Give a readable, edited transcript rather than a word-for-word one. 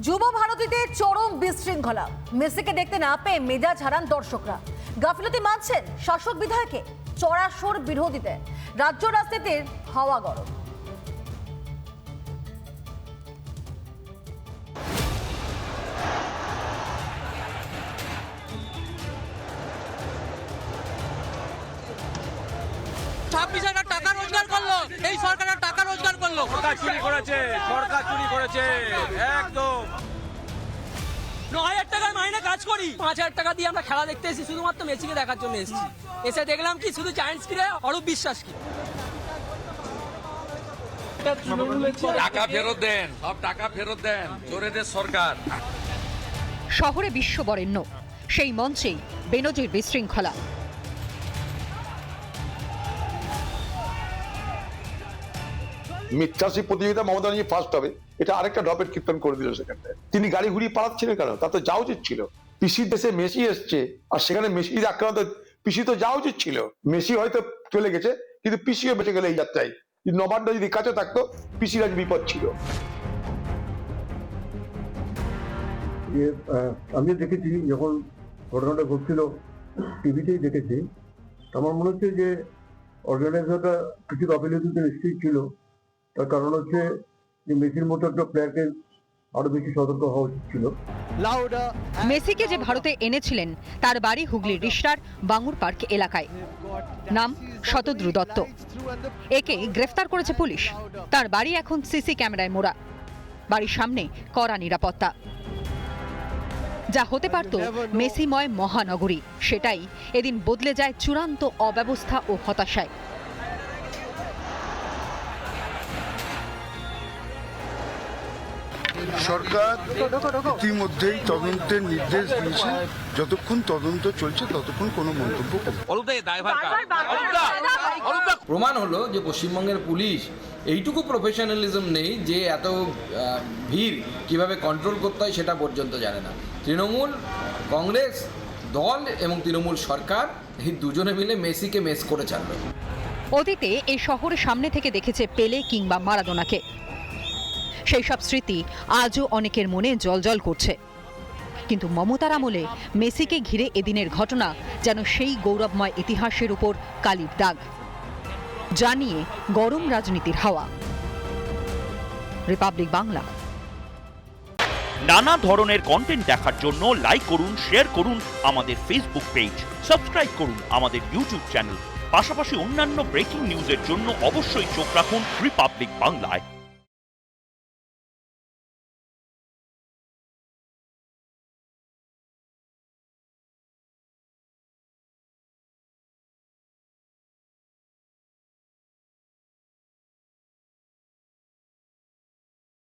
যুব ভারতীতে চরম বিশৃঙ্খলা, মেসিকে দেখতে না পেয়ে মেজাজ হারান দর্শকরা। গাফিলতি মানছেন শাসক বিধায়কে, চড়াসর বিরোধীতে রাজ্য রাজনীতির হাওয়া গরম। টাকা রোজগার করলো, এই সরকারের টাকা রোজগার করলো। সরকার চুরি করেছে একদম। 9,000 টাকার মাইনে কাজ করি, 5,000 টাকা দিয়ে আমরা খেলা দেখতে এসেছি, শুধুমাত্র মেসিকে দেখার জন্য এসেছি। এসে দেখলাম কি শুধু জায়ান্টস কিরে অরূপ বিশ্বাস কি। টাকা ফেরত দেন, সব টাকা ফেরত দেন, চোরেদের সরকার। শহরে বিশ্ব বরেণ্য, সেই মঞ্চেই বেনজির বিশৃঙ্খলা। মিথ্যাসী প্রতিযোগিতা মমতা ব্যানার্জি ফার্স্ট হবে, এটা আরেকটা ড্রপের কীর্তন করে দিল সেখানটায়। তিনি গাড়ি ঘুরিয়ে পালাচ্ছিলেন কেন? তা তো যাওয়া উচিত ছিল। পিসির দেশে মেসি এসছে আর সেখানে মেসি আক্রান্ত, পিসি তো যাওয়া উচিত ছিল। মেসি হয়তো চলে গেছে কিন্তু পিসিও বেঁচে গেলে এই যাত্রায়। নবান্ন যদি কাছে থাকতো পিসির আজ বিপদ ছিল। আমি দেখেছি যখন ঘটনাটা ঘটছিল, টিভিতেই দেখেছি। আমার মনে হচ্ছে যে অর্গানাইজারটা কিছু গাফিলতিতে নিশ্চয়ই ছিল। তার কারণ হচ্ছে যে মেসির মতো একটা প্লেয়ারকে আরো বেশি সতর্ক হওয়া উচিত ছিল। মেসিকে যে ভারতে এনেছিলেন তার বাড়ি হুগলির রিষড়ার বাঙুর পার্ক এলাকায়। নাম শতদ্রু দত্ত। একে গ্রেফতার করেছে পুলিশ। তার বাড়ি এখন সিসি ক্যামেরায় মোড়া। বাড়ির সামনে কড়া নিরাপত্তা। যা হতে পারত মেসিময় মহানগরী, সেটাই এদিন বদলে যায় চূড়ান্ত অব্যবস্থা ও হতাশায়। সরকার ইতিমধ্যেই তদন্তের নির্দেশ দিয়েছে, যতক্ষণ তদন্ত চলছে ততক্ষণ কোনো মন্তব্য প্রমাণ হলো যে পশ্চিমবঙ্গের পুলিশ এইটুকু প্রফেশনালিজম নেই যে এত ভিড় কিভাবে কন্ট্রোল করতে হয় সেটা পর্যন্ত জানে না। তৃণমূল কংগ্রেস দল এবং তৃণমূল সরকার এই দুজনে মিলে মেসিকে মেস করে ছাড়বে। অতীতে এই শহরের সামনে থেকে দেখেছে পেলে কিংবা মারাদোনাকে। সেই সব স্মৃতি আজও অনেকের মনে জ্বলজ্বল করছে। কিন্তু মমতার আমলে মেসিকে ঘিরে এদিনের ঘটনা যেন সেই গৌরবময় ইতিহাসের উপর কালির দাগ। জানিয়ে গরম রাজনীতির হাওয়া। রিপাবলিক বাংলা। নানা ধরনের কন্টেন্ট দেখার জন্য লাইক করুন, শেয়ার করুন আমাদের ফেসবুক পেজ, সাবস্ক্রাইব করুন আমাদের ইউটিউব চ্যানেল। পাশাপাশি অন্যান্য ব্রেকিং নিউজের জন্য অবশ্যই চোখ রাখুন রিপাবলিক বাংলায়।